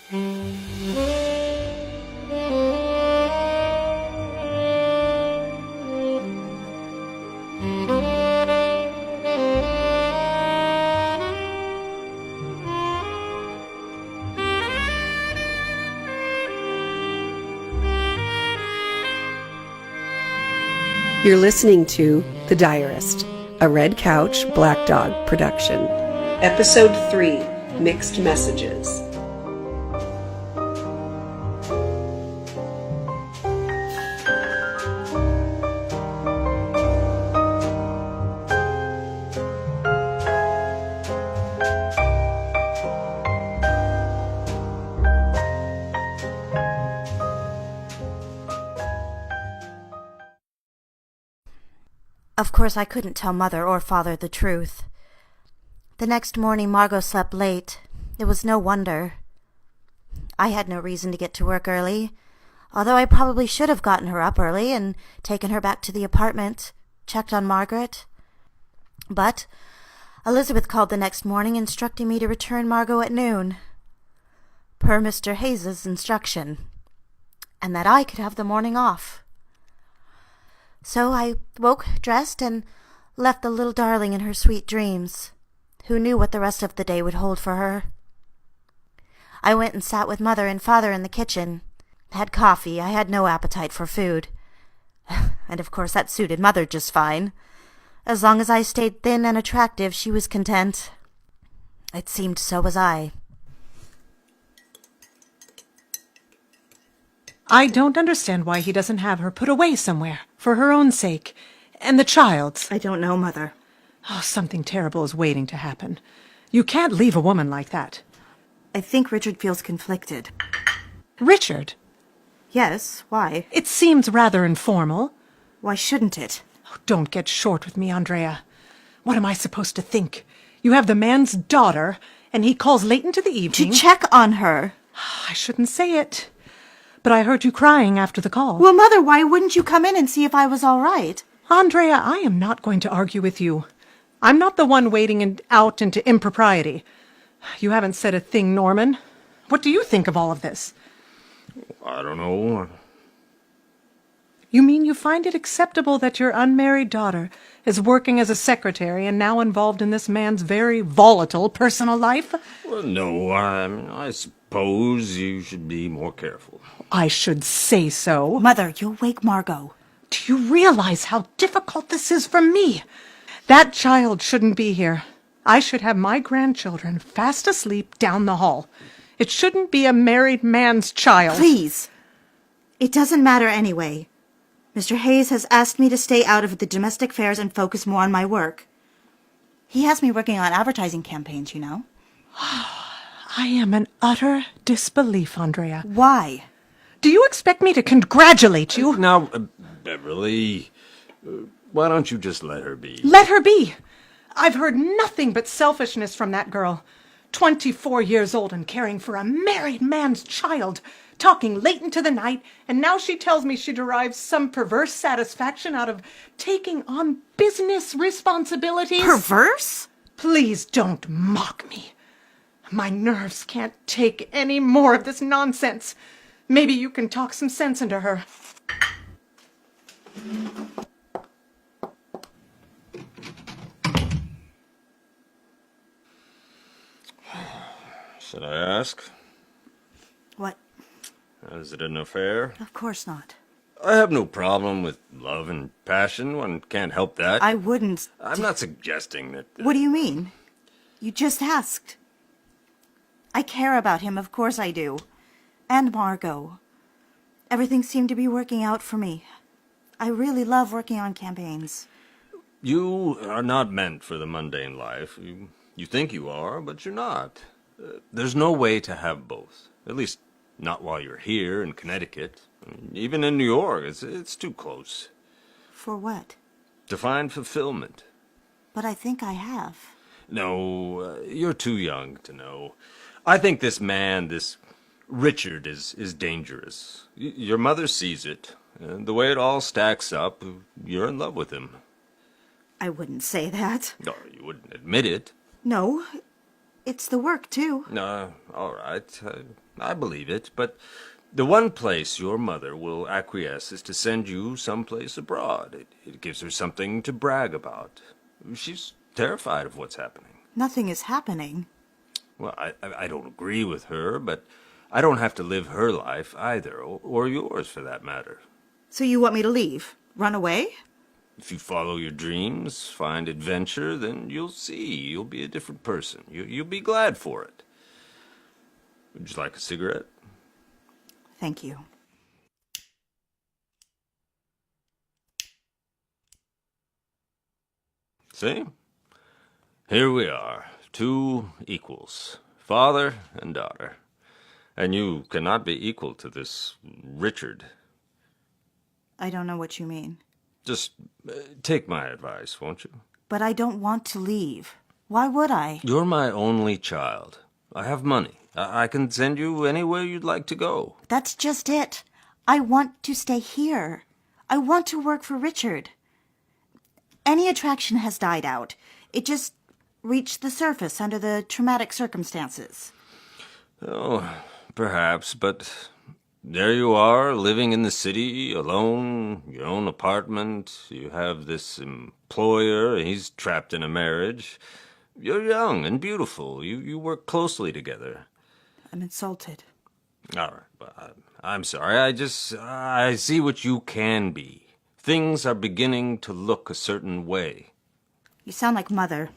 You're listening to The Diarist, a Red Couch Black Dog production. Episode 3, Mixed Messages. Of course, I couldn't tell Mother or Father the truth. The next morning, Margot slept late. It was no wonder. I had no reason to get to work early, although I probably should have gotten her up early and taken her back to the apartment, checked on Margaret. But Elizabeth called the next morning instructing me to return Margot at noon, per Mr. Hayes's instruction, and that I could have the morning off. So I woke, dressed, and left the little darling in her sweet dreams. Who knew what the rest of the day would hold for her? I went and sat with Mother and Father in the kitchen. Had coffee. I had no appetite for food. And of course that suited Mother just fine. As long as I stayed thin and attractive, she was content. It seemed so was I. I don't understand why he doesn't have her put away somewhere, for her own sake, and the child's. I don't know, Mother. Oh, something terrible is waiting to happen. You can't leave a woman like that. I think Richard feels conflicted. Richard? Yes, why? It seems rather informal. Why shouldn't it? Oh, don't get short with me, Andrea. What am I supposed to think? You have the man's daughter, and he calls late into the evening. To check on her. I shouldn't say it. But I heard you crying after the call. Well, Mother, why wouldn't you come in and see if I was all right? Andrea, I am not going to argue with you. I'm not the one wading out into impropriety. You haven't said a thing, Norman. What do you think of all of this? I don't know. You mean you find it acceptable that your unmarried daughter is working as a secretary and now involved in this man's very volatile personal life? Well, no, I suppose you should be more careful. I should say so. Mother, you'll wake Margot. Do you realize how difficult this is for me? That child shouldn't be here. I should have my grandchildren fast asleep down the hall. It shouldn't be a married man's child. Please. It doesn't matter anyway. Mr. Hayes has asked me to stay out of the domestic affairs and focus more on my work. He has me working on advertising campaigns, you know. I am in utter disbelief, Andrea. Why? Do you expect me to congratulate you? Now, Beverly, why don't you just let her be? Let her be. I've heard nothing but selfishness from that girl. 24 years old and caring for a married man's child, talking late into the night, and now she tells me she derives some perverse satisfaction out of taking on business responsibilities. Perverse? Please don't mock me. My nerves can't take any more of this nonsense. Maybe you can talk some sense into her. Should I ask? What? Is it an affair? Of course not. I have no problem with love and passion. One can't help that. I wouldn't. I'm not suggesting that... What do you mean? You just asked. I care about him, of course I do. And Margot. Everything seemed to be working out for me. I really love working on campaigns. You are not meant for the mundane life. You think you are, but you're not. There's no way to have both. At least, not while you're here in Connecticut. Even in New York, it's too close. For what? To find fulfillment. But I think I have. No, you're too young to know. I think this man, this Richard, is dangerous. Your mother sees it. And the way it all stacks up, you're in love with him. I wouldn't say that. No, you wouldn't admit it. No, it's the work, too. All right. I believe it, but the one place your mother will acquiesce is to send you someplace abroad. It gives her something to brag about. She's terrified of what's happening. Nothing is happening. Well, I don't agree with her, but I don't have to live her life either, or yours for that matter. So you want me to leave? Run away? If you follow your dreams, find adventure, then you'll see. You'll be a different person. You'll be glad for it. Would you like a cigarette? Thank you. See? Here we are, two equals, father and daughter. And you cannot be equal to this Richard. I don't know what you mean. Just take my advice, won't you? But I don't want to leave. Why would I? You're my only child. I have money. I can send you anywhere you'd like to go. That's just it. I want to stay here. I want to work for Richard. Any attraction has died out. It just reached the surface under the traumatic circumstances. Oh, perhaps, but there you are, living in the city, alone, your own apartment. You have this employer, he's trapped in a marriage. You're young and beautiful. You work closely together. I'm insulted. All right, but I'm sorry. I see what you can be. Things are beginning to look a certain way. You sound like Mother.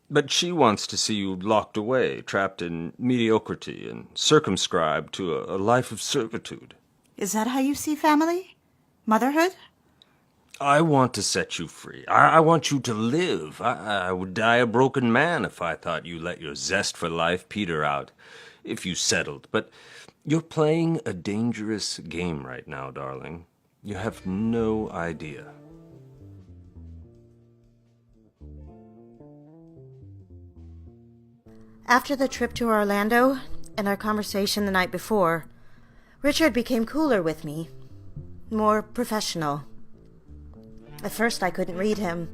But she wants to see you locked away, trapped in mediocrity, and circumscribed to a life of servitude. Is that how you see family? Motherhood? I want to set you free. I want you to live. I would die a broken man if I thought you let your zest for life peter out, if you settled. But you're playing a dangerous game right now, darling. You have no idea. After the trip to Orlando and our conversation the night before, Richard became cooler with me, more professional. At first I couldn't read him.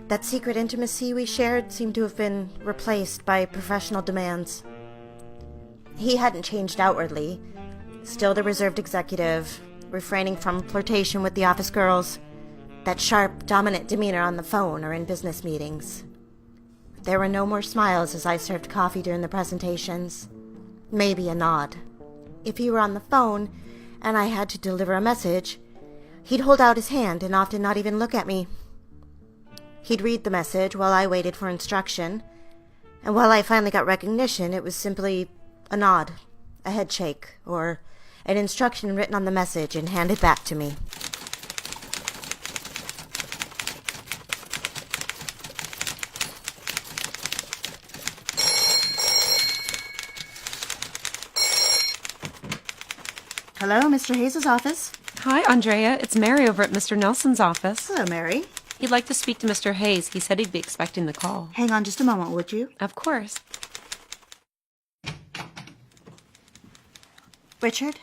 That secret intimacy we shared seemed to have been replaced by professional demands. He hadn't changed outwardly, still the reserved executive, refraining from flirtation with the office girls, that sharp, dominant demeanor on the phone or in business meetings. There were no more smiles as I served coffee during the presentations. Maybe a nod. If he were on the phone and I had to deliver a message, he'd hold out his hand and often not even look at me. He'd read the message while I waited for instruction, and while I finally got recognition, it was simply a nod, a head shake, or an instruction written on the message and handed back to me. Hello, Mr. Hayes' office. Hi, Andrea. It's Mary over at Mr. Nelson's office. Hello, Mary. He'd like to speak to Mr. Hayes. He said he'd be expecting the call. Hang on just a moment, would you? Of course. Richard?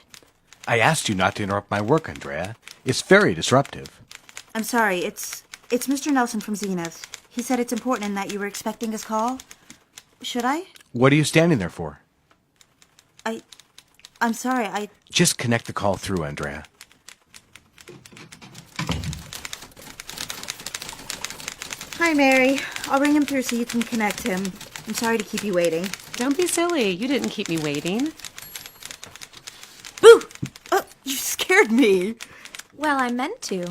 I asked you not to interrupt my work, Andrea. It's very disruptive. I'm sorry, it's Mr. Nelson from Zenith. He said it's important and that you were expecting his call. Should I? What are you standing there for? I'm sorry, Just connect the call through, Andrea. Hi, Mary. I'll ring him through so you can connect him. I'm sorry to keep you waiting. Don't be silly. You didn't keep me waiting. Boo! Oh, you scared me. Well, I meant to.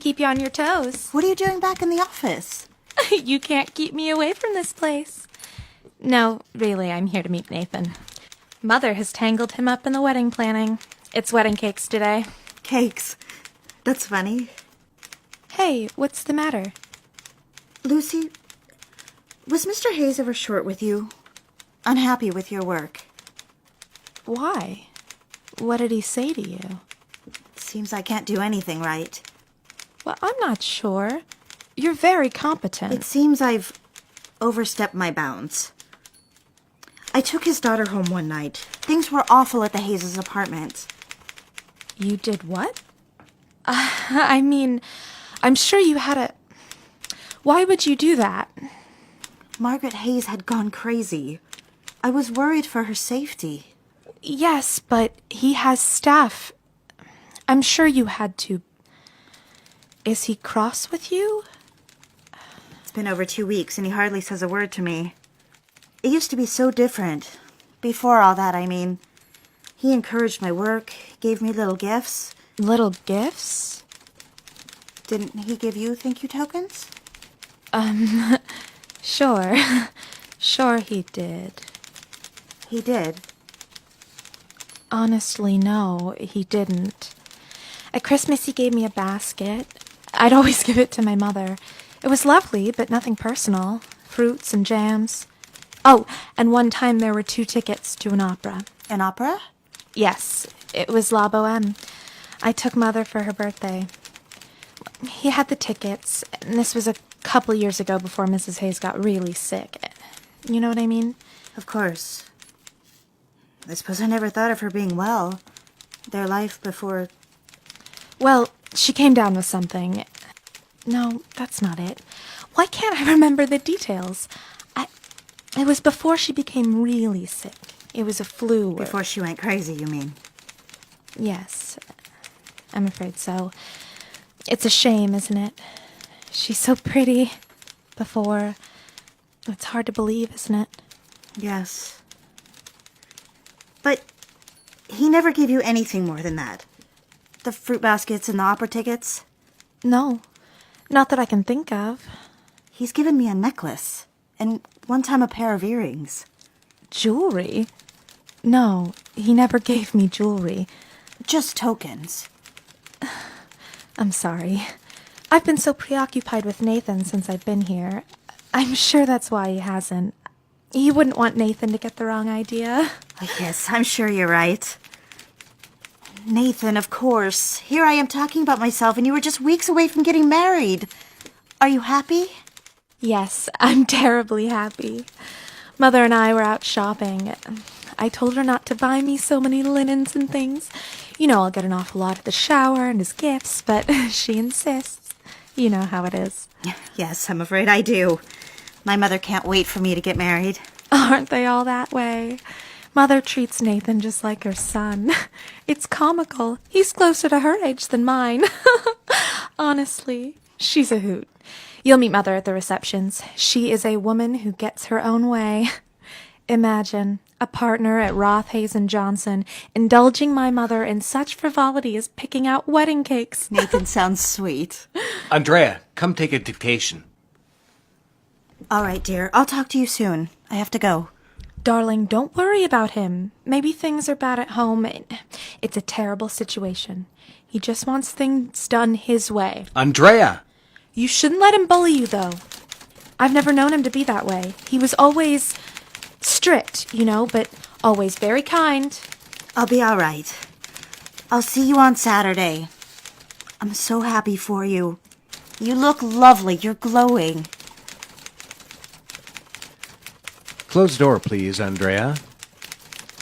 Keep you on your toes. What are you doing back in the office? You can't keep me away from this place. No, really, I'm here to meet Nathan. Mother has tangled him up in the wedding planning. It's wedding cakes today. Cakes. That's funny. Hey, what's the matter? Lucy, was Mr. Hayes ever short with you? Unhappy with your work? Why? What did he say to you? Seems I can't do anything right. Well, I'm not sure. You're very competent. It seems I've overstepped my bounds. I took his daughter home one night. Things were awful at the Hayes' apartment. You did what? I mean, I'm sure you had a... Why would you do that? Margaret Hayes had gone crazy. I was worried for her safety. Yes, but he has staff. I'm sure you had to. Is he cross with you? It's been over 2 weeks, and he hardly says a word to me. It used to be so different. Before all that, I mean. He encouraged my work, gave me little gifts. Little gifts? Didn't he give you thank you tokens? Sure. Sure he did. He did. Honestly, no, he didn't. At Christmas, he gave me a basket. I'd always give it to my mother. It was lovely, but nothing personal. Fruits and jams. Oh, and one time there were 2 tickets to an opera. An opera? Yes, it was La Boheme. I took Mother for her birthday. He had the tickets, and this was a couple years ago before Mrs. Hayes got really sick. You know what I mean? Of course. I suppose I never thought of her being well. Their life before... Well, she came down with something. No, that's not it. Why can't I remember the details? It was before she became really sick. It was a flu. Before she went crazy, you mean? Yes, I'm afraid so. It's a shame, isn't it? She's so pretty. Before. It's hard to believe, isn't it? Yes. But he never gave you anything more than that. The fruit baskets and the opera tickets. No, not that I can think of. He's given me a necklace. And one time a pair of earrings. Jewelry? No, he never gave me jewelry. Just tokens. I'm sorry. I've been so preoccupied with Nathan since I've been here. I'm sure that's why he hasn't. He wouldn't want Nathan to get the wrong idea. Yes, I'm sure you're right. Nathan, of course. Here I am talking about myself, and you were just weeks away from getting married. Are you happy? Yes, I'm terribly happy. Mother and I were out shopping. I told her not to buy me so many linens and things. You know, I'll get an awful lot at the shower and as gifts, but she insists. You know how it is. Yes, I'm afraid I do. My mother can't wait for me to get married. Aren't they all that way? Mother treats Nathan just like her son. It's comical. He's closer to her age than mine. Honestly, she's a hoot. You'll meet Mother at the receptions. She is a woman who gets her own way. Imagine a partner at Roth, Hayes & Johnson indulging my mother in such frivolity as picking out wedding cakes. Nathan sounds sweet. Andrea, come take a dictation. All right, dear. I'll talk to you soon. I have to go. Darling, don't worry about him. Maybe things are bad at home. It's a terrible situation. He just wants things done his way. Andrea! You shouldn't let him bully you, though. I've never known him to be that way. He was always strict, you know, but always very kind. I'll be all right. I'll see you on Saturday. I'm so happy for you. You look lovely. You're glowing. Close the door, please, Andrea.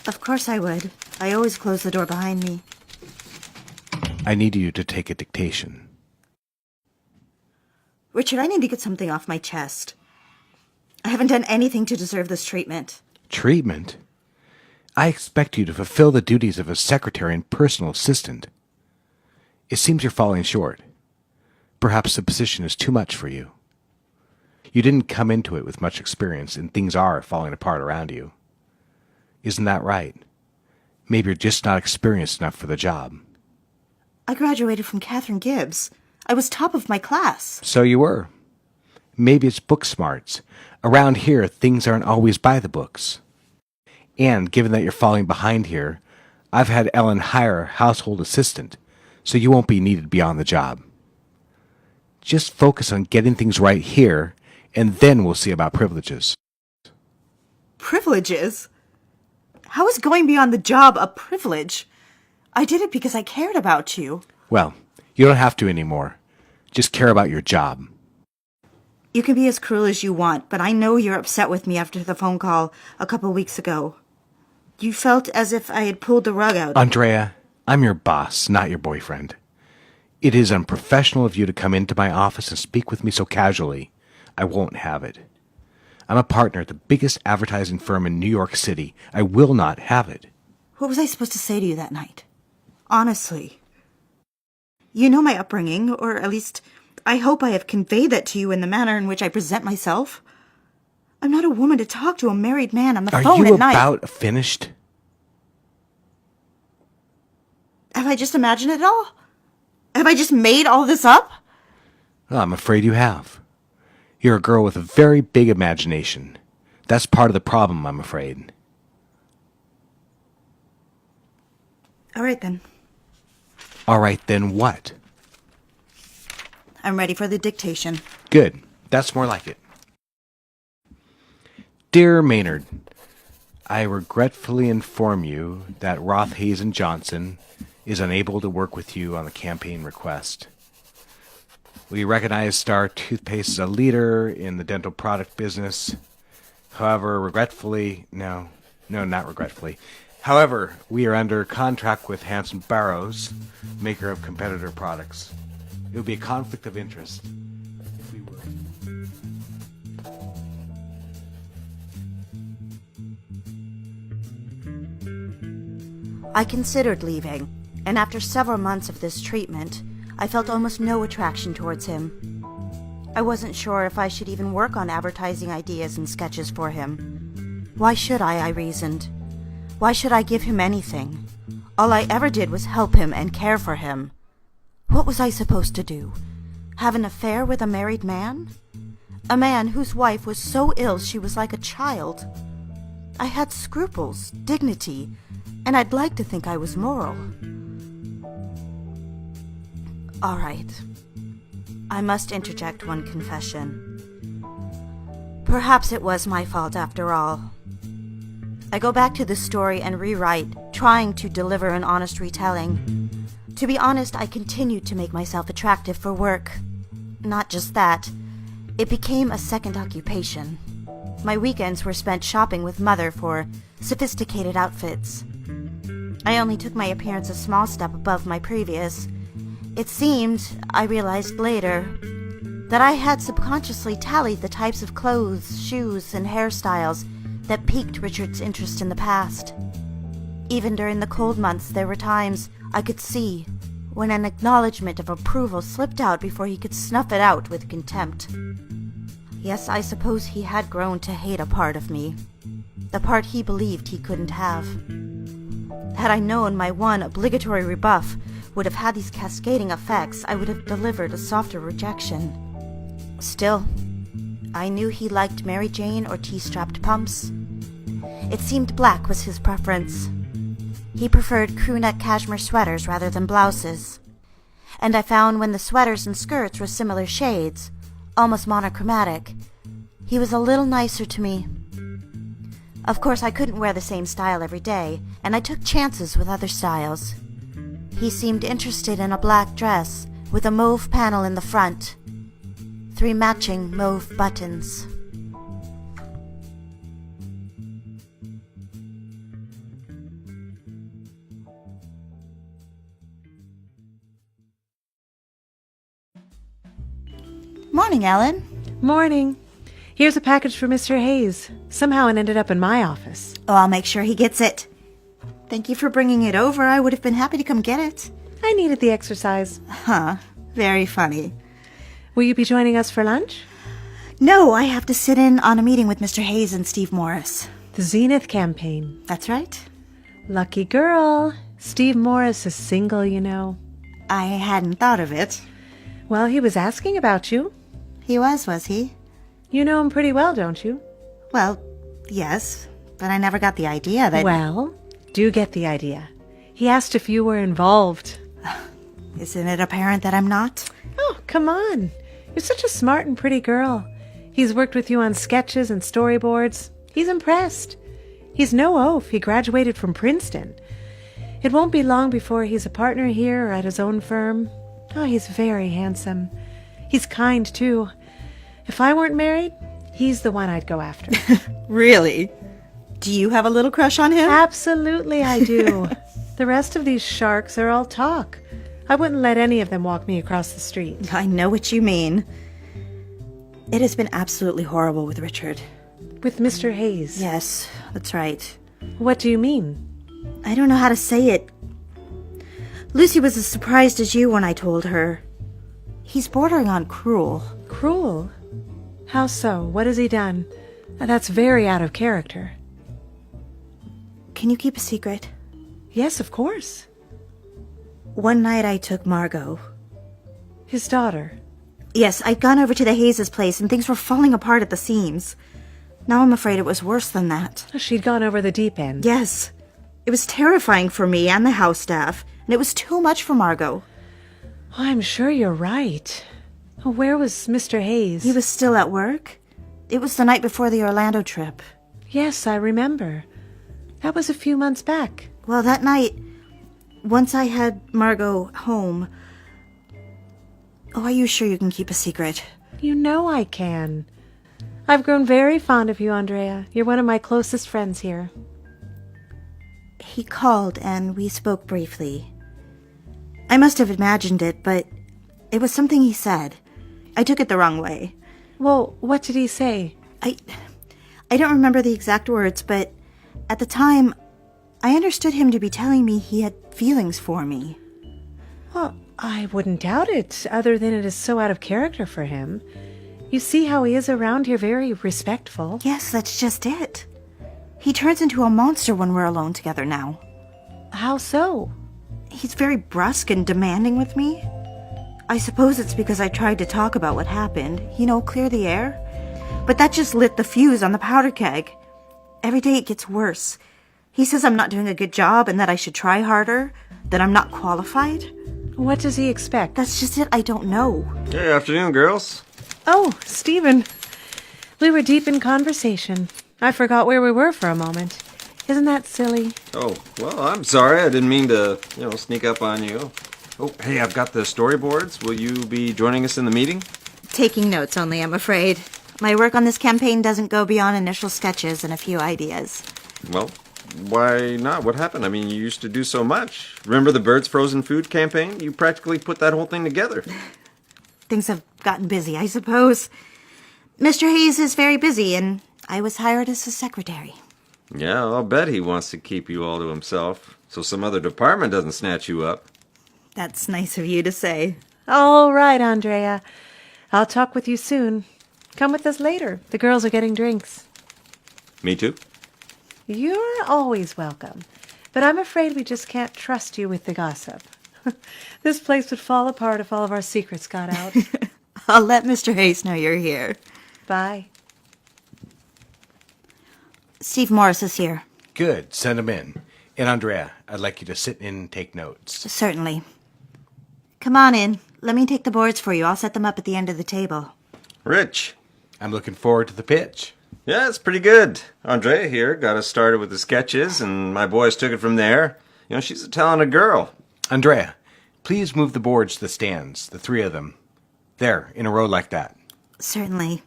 Of course I would. I always close the door behind me. I need you to take a dictation. Richard, I need to get something off my chest. I haven't done anything to deserve this treatment. Treatment? I expect you to fulfill the duties of a secretary and personal assistant. It seems you're falling short. Perhaps the position is too much for you. You didn't come into it with much experience, and things are falling apart around you. Isn't that right? Maybe you're just not experienced enough for the job. I graduated from Catherine Gibbs. I was top of my class. So you were. Maybe it's book smarts. Around here, things aren't always by the books. And given that you're falling behind here, I've had Ellen hire a household assistant, so you won't be needed beyond the job. Just focus on getting things right here, and then we'll see about privileges. Privileges? How is going beyond the job a privilege? I did it because I cared about you. Well, you don't have to anymore. Just care about your job. You can be as cruel as you want, but I know you're upset with me after the phone call a couple weeks ago. You felt as if I had pulled the rug out. Andrea, I'm your boss, not your boyfriend. It is unprofessional of you to come into my office and speak with me so casually. I won't have it. I'm a partner at the biggest advertising firm in New York City. I will not have it. What was I supposed to say to you that night? Honestly. You know my upbringing, or at least I hope I have conveyed that to you in the manner in which I present myself. I'm not a woman to talk to a married man on the phone at night. Are you about finished? Have I just imagined it all? Have I just made all this up? Well, I'm afraid you have. You're a girl with a very big imagination. That's part of the problem, I'm afraid. All right, then. All right, then what? I'm ready for the dictation. Good. That's more like it. Dear Maynard, I regretfully inform you that Roth Hazen Johnson is unable to work with you on the campaign request. We recognize Star Toothpaste as a leader in the dental product business. However, not regretfully. However, we are under contract with Hanson Barrows, maker of competitor products. It would be a conflict of interest if we were. I considered leaving, and after several months of this treatment, I felt almost no attraction towards him. I wasn't sure if I should even work on advertising ideas and sketches for him. Why should I reasoned. Why should I give him anything? All I ever did was help him and care for him. What was I supposed to do? Have an affair with a married man? A man whose wife was so ill she was like a child. I had scruples, dignity, and I'd like to think I was moral. All right. I must interject one confession. Perhaps it was my fault after all. I go back to the story and rewrite, trying to deliver an honest retelling. To be honest, I continued to make myself attractive for work. Not just that. It became a second occupation. My weekends were spent shopping with Mother for sophisticated outfits. I only took my appearance a small step above my previous. It seemed, I realized later, that I had subconsciously tallied the types of clothes, shoes, and hairstyles that piqued Richard's interest in the past. Even during the cold months, there were times I could see when an acknowledgement of approval slipped out before he could snuff it out with contempt. Yes, I suppose he had grown to hate a part of me, the part he believed he couldn't have. Had I known my one obligatory rebuff would have had these cascading effects, I would have delivered a softer rejection. Still, I knew he liked Mary Jane or tea-strapped pumps. It seemed black was his preference. He preferred crew-neck cashmere sweaters rather than blouses. And I found when the sweaters and skirts were similar shades, almost monochromatic, he was a little nicer to me. Of course, I couldn't wear the same style every day, and I took chances with other styles. He seemed interested in a black dress with a mauve panel in the front. 3 matching mauve buttons. Morning, Ellen. Morning. Here's a package for Mr. Hayes. Somehow it ended up in my office. Oh, I'll make sure he gets it. Thank you for bringing it over. I would have been happy to come get it. I needed the exercise. Huh. Very funny. Will you be joining us for lunch? No, I have to sit in on a meeting with Mr. Hayes and Steve Morris. The Zenith campaign. That's right. Lucky girl. Steve Morris is single, you know. I hadn't thought of it. Well, he was asking about you. He was he? You know him pretty well, don't you? Well, yes, but I never got the idea that... Well, do get the idea. He asked if you were involved. Isn't it apparent that I'm not? Oh, come on. You're such a smart and pretty girl. He's worked with you on sketches and storyboards. He's impressed. He's no oaf. He graduated from Princeton. It won't be long before he's a partner here or at his own firm. Oh, he's very handsome. He's kind, too. If I weren't married, he's the one I'd go after. Really? Do you have a little crush on him? Absolutely, I do. The rest of these sharks are all talk. I wouldn't let any of them walk me across the street. I know what you mean. It has been absolutely horrible with Richard. With Mr. Hayes? Yes, that's right. What do you mean? I don't know how to say it. Lucy was as surprised as you when I told her. He's bordering on cruel. Cruel? How so? What has he done? That's very out of character. Can you keep a secret? Yes, of course. One night I took Margot. His daughter. Yes, I'd gone over to the Hayes' place and things were falling apart at the seams. Now I'm afraid it was worse than that. She'd gone over the deep end. Yes. It was terrifying for me and the house staff, and it was too much for Margot. Oh, I'm sure you're right. Where was Mr. Hayes? He was still at work. It was the night before the Orlando trip. Yes, I remember. That was a few months back. Well, that night, once I had Margot home... Oh, are you sure you can keep a secret? You know I can. I've grown very fond of you, Andrea. You're one of my closest friends here. He called and we spoke briefly. I must have imagined it, but it was something he said. I took it the wrong way. Well, what did he say? I don't remember the exact words, but at the time, I understood him to be telling me he had feelings for me. Well, I wouldn't doubt it, other than it is so out of character for him. You see how he is around here, very respectful. Yes, that's just it. He turns into a monster when we're alone together now. How so? He's very brusque and demanding with me. I suppose it's because I tried to talk about what happened, clear the air. But that just lit the fuse on the powder keg. Every day it gets worse. He says I'm not doing a good job and that I should try harder, that I'm not qualified. What does he expect? That's just it, I don't know. Hey, afternoon, girls. Oh, Stephen. We were deep in conversation. I forgot where we were for a moment. Isn't that silly? Oh, well, I'm sorry. I didn't mean to, sneak up on you. Oh, hey, I've got the storyboards. Will you be joining us in the meeting? Taking notes only, I'm afraid. My work on this campaign doesn't go beyond initial sketches and a few ideas. Well, why not? What happened? I mean, you used to do so much. Remember the Birds Frozen Food campaign? You practically put that whole thing together. Things have gotten busy, I suppose. Mr. Hayes is very busy, and I was hired as his secretary. Yeah, I'll bet he wants to keep you all to himself, so some other department doesn't snatch you up. That's nice of you to say. All right, Andrea. I'll talk with you soon. Come with us later. The girls are getting drinks. Me too? You're always welcome. But I'm afraid we just can't trust you with the gossip. This place would fall apart if all of our secrets got out. I'll let Mr. Hayes know you're here. Bye. Steve Morris is here. Good. Send him in. And Andrea, I'd like you to sit in and take notes. Certainly. Come on in. Let me take the boards for you. I'll set them up at the end of the table. Rich. I'm looking forward to the pitch. Yeah, it's pretty good. Andrea here got us started with the sketches, and my boys took it from there. She's a talented girl. Andrea, please move the boards to the stands, the three of them. There, in a row like that. Certainly.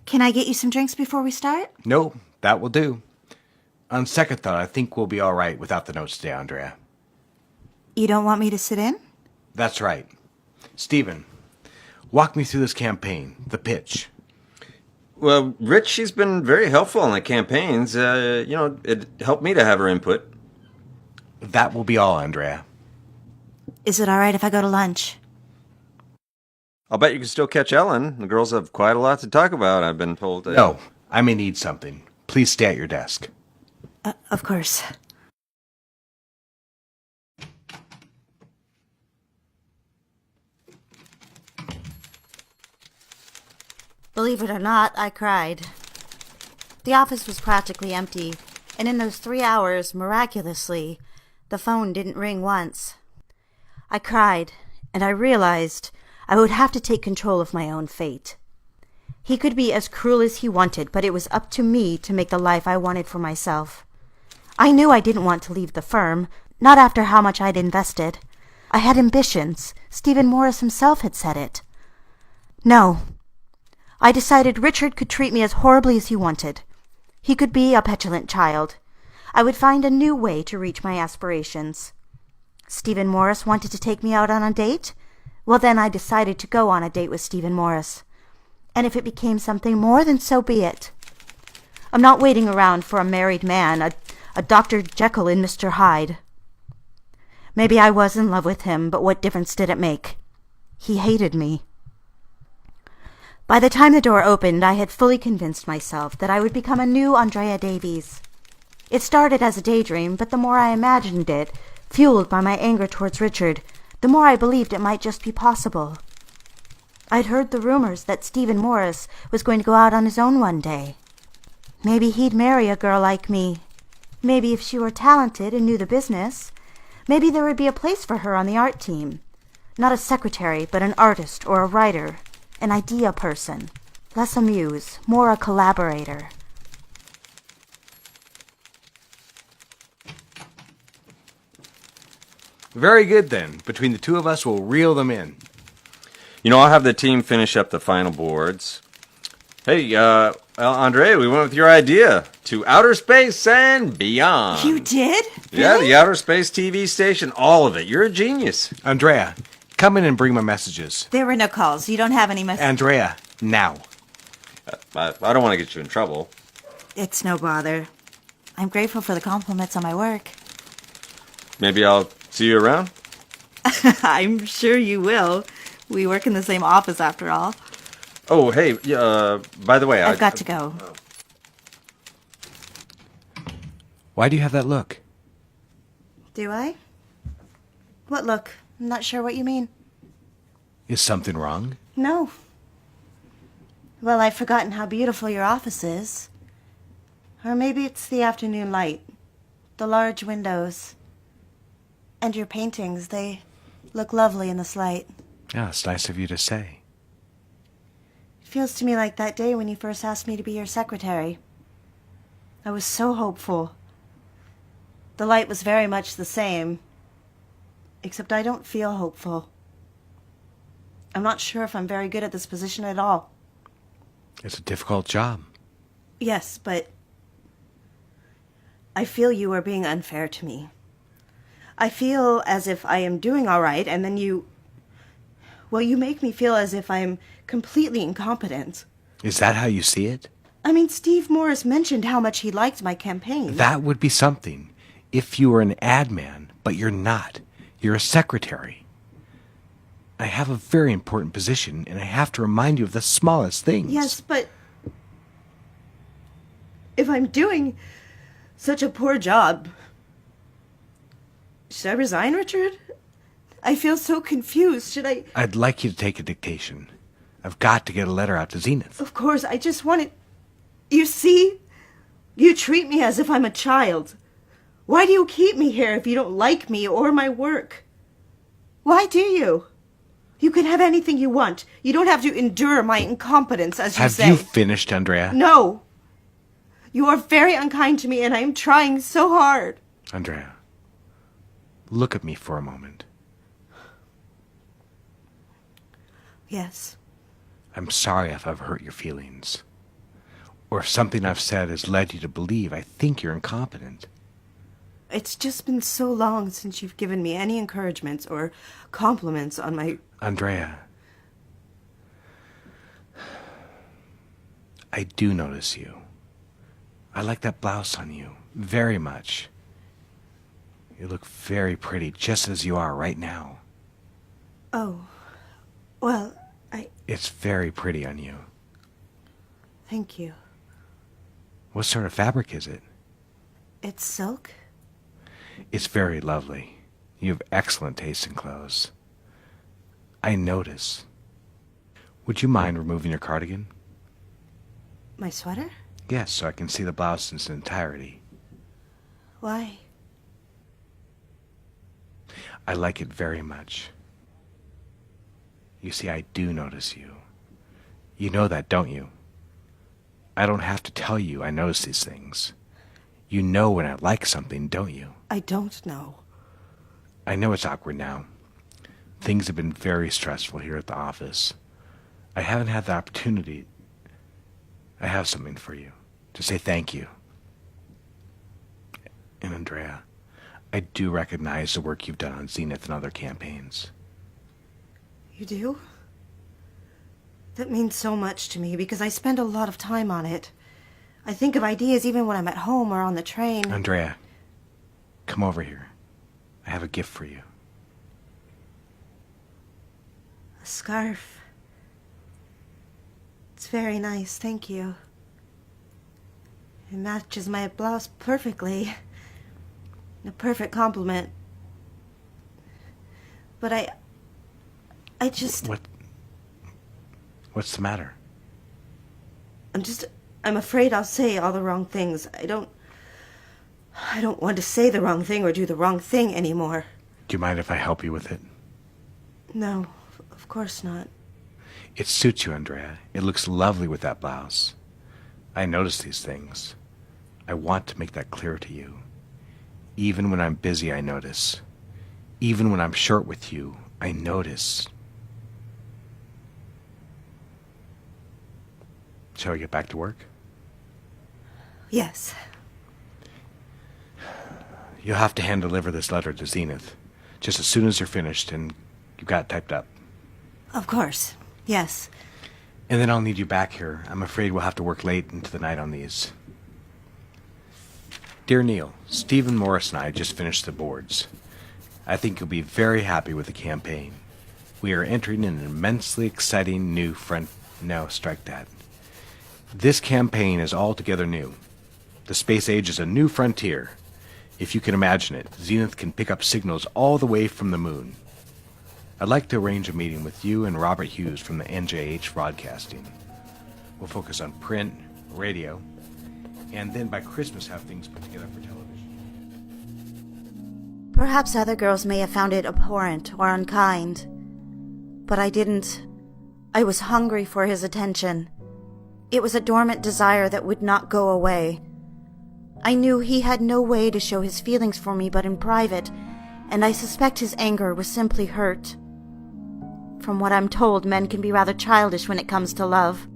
Can I get you some drinks before we start? No, that will do. On second thought, I think we'll be all right without the notes today, Andrea. You don't want me to sit in? That's right. Stephen, walk me through this campaign, the pitch. Well, Rich, she's been very helpful in the campaigns. It helped me to have her input. That will be all, Andrea. Is it all right if I go to lunch? I'll bet you can still catch Ellen. The girls have quite a lot to talk about, I've been told. No, I may need something. Please stay at your desk. Of course. Believe it or not, I cried. The office was practically empty, and in those 3 hours, miraculously, the phone didn't ring once. I cried, and I realized I would have to take control of my own fate. He could be as cruel as he wanted, but it was up to me to make the life I wanted for myself. I knew I didn't want to leave the firm, not after how much I'd invested. I had ambitions. Stephen Morris himself had said it. No. I decided Richard could treat me as horribly as he wanted. He could be a petulant child. I would find a new way to reach my aspirations. Stephen Morris wanted to take me out on a date? Well, then I decided to go on a date with Stephen Morris. And if it became something more, then so be it. I'm not waiting around for a married man, a a Dr. Jekyll and Mr. Hyde. Maybe I was in love with him, but what difference did it make? He hated me. By the time the door opened, I had fully convinced myself that I would become a new Andrea Davies. It started as a daydream, but the more I imagined it, fueled by my anger towards Richard, the more I believed it might just be possible. I'd heard the rumors that Stephen Morris was going to go out on his own one day. Maybe he'd marry a girl like me. Maybe if she were talented and knew the business, maybe there would be a place for her on the art team. Not a secretary, but an artist or a writer, an idea person. Less a muse, more a collaborator. Very good, then. Between the two of us, we'll reel them in. I'll have the team finish up the final boards. Hey, Andrea, we went with your idea. To outer space and beyond. You did? Yeah, Really? the outer space TV station, all of it. You're a genius. Andrea, come in and bring my messages. There were no calls. You don't have any messages. Andrea, now. I don't want to get you in trouble. It's no bother. I'm grateful for the compliments on my work. Maybe I'll see you around? I'm sure you will. We work in the same office after all. Oh, hey, by the way, I've got to go. Why do you have that look? Do I? What look? I'm not sure what you mean. Is something wrong? No. Well, I've forgotten how beautiful your office is. Or maybe it's the afternoon light. The large windows. And your paintings, they look lovely in this light. Yeah, it's nice of you to say. It feels to me like that day when you first asked me to be your secretary. I was so hopeful. The light was very much the same, except I don't feel hopeful. I'm not sure if I'm very good at this position at all. It's a difficult job. Yes, but I feel you are being unfair to me. I feel as if I am doing all right, and then you make me feel as if I am completely incompetent. Is that how you see it? I mean, Steve Morris mentioned how much he liked my campaign. That would be something if you were an ad man, but you're not. You're a secretary. I have a very important position, and I have to remind you of the smallest things. Yes, but if I'm doing such a poor job, should I resign, Richard? I feel so confused. Should I? I'd like you to take a dictation. I've got to get a letter out to Zenith. Of course, I just want it. You see? You treat me as if I'm a child. Why do you keep me here if you don't like me or my work? Why do you? You can have anything you want. You don't have to endure my incompetence, as you say. Have you finished, Andrea? No. You are very unkind to me, and I am trying so hard. Andrea, look at me for a moment. Yes. I'm sorry if I've hurt your feelings. Or if something I've said has led you to believe I think you're incompetent. It's just been so long since you've given me any encouragements or compliments on my... Andrea, I do notice you. I like that blouse on you very much. You look very pretty just as you are right now. Oh, well, It's very pretty on you. Thank you. What sort of fabric is it? It's silk? It's very lovely. You have excellent taste in clothes. I notice. Would you mind removing your cardigan? My sweater? Yes, so I can see the blouse in its entirety. Why? I like it very much. You see, I do notice you. You know that, don't you? I don't have to tell you I notice these things. You know when I like something, don't you? I don't know. I know it's awkward now. Things have been very stressful here at the office. I haven't had the opportunity. I have something for you, to say thank you. And Andrea, I do recognize the work you've done on Zenith and other campaigns. You do? That means so much to me because I spend a lot of time on it. I think of ideas even when I'm at home or on the train. Andrea, Come over here. I have a gift for you. A scarf. It's very nice, thank you. It matches my blouse perfectly. A perfect compliment. But I just... What's the matter? I'm afraid I'll say all the wrong things. I don't want to say the wrong thing or do the wrong thing anymore. Do you mind if I help you with it? No, of course not. It suits you, Andrea. It looks lovely with that blouse. I notice these things. I want to make that clear to you. Even when I'm busy, I notice. Even when I'm short with you, I notice. Shall we get back to work? Yes. You'll have to hand-deliver this letter to Zenith, just as soon as you're finished and you've got it typed up. Of course, yes. And then I'll need you back here. I'm afraid we'll have to work late into the night on these. Dear Neil, Stephen Morris and I just finished the boards. I think you'll be very happy with the campaign. We are entering an immensely exciting new front... No, strike that. This campaign is altogether new. The space age is a new frontier. If you can imagine it, Zenith can pick up signals all the way from the moon. I'd like to arrange a meeting with you and Robert Hughes from the NJH Broadcasting. We'll focus on print, radio, and then by Christmas have things put together for television. Perhaps other girls may have found it abhorrent or unkind. But I didn't. I was hungry for his attention. It was a dormant desire that would not go away. I knew he had no way to show his feelings for me but in private, and I suspect his anger was simply hurt. From what I'm told, men can be rather childish when it comes to love.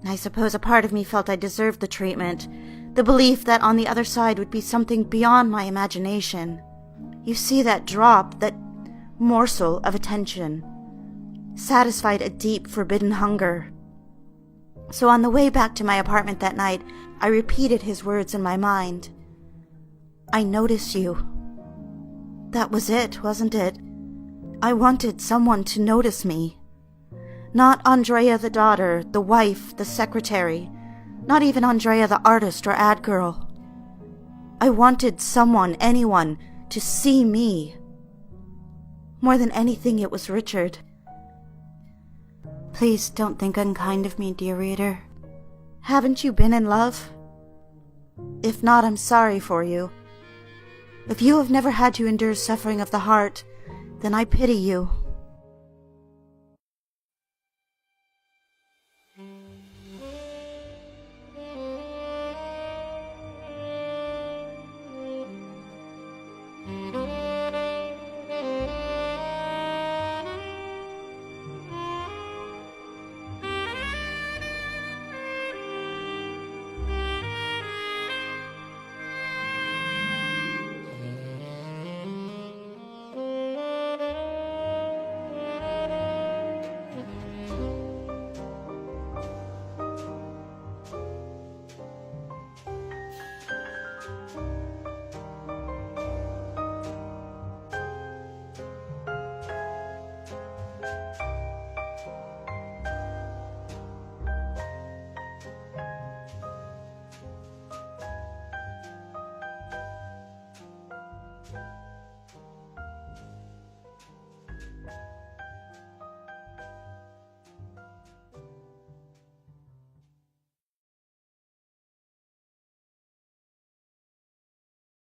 I suppose a part of me felt I deserved the treatment, the belief that on the other side would be something beyond my imagination. You see, that drop, that morsel of attention, satisfied a deep, forbidden hunger. So on the way back to my apartment that night, I repeated his words in my mind. I notice you. That was it, wasn't it? I wanted someone to notice me. Not Andrea the daughter, the wife, the secretary. Not even Andrea the artist or ad girl. I wanted someone, anyone, to see me. More than anything, it was Richard. Please don't think unkind of me, dear reader. Haven't you been in love? If not, I'm sorry for you. If you have never had to endure suffering of the heart, then I pity you.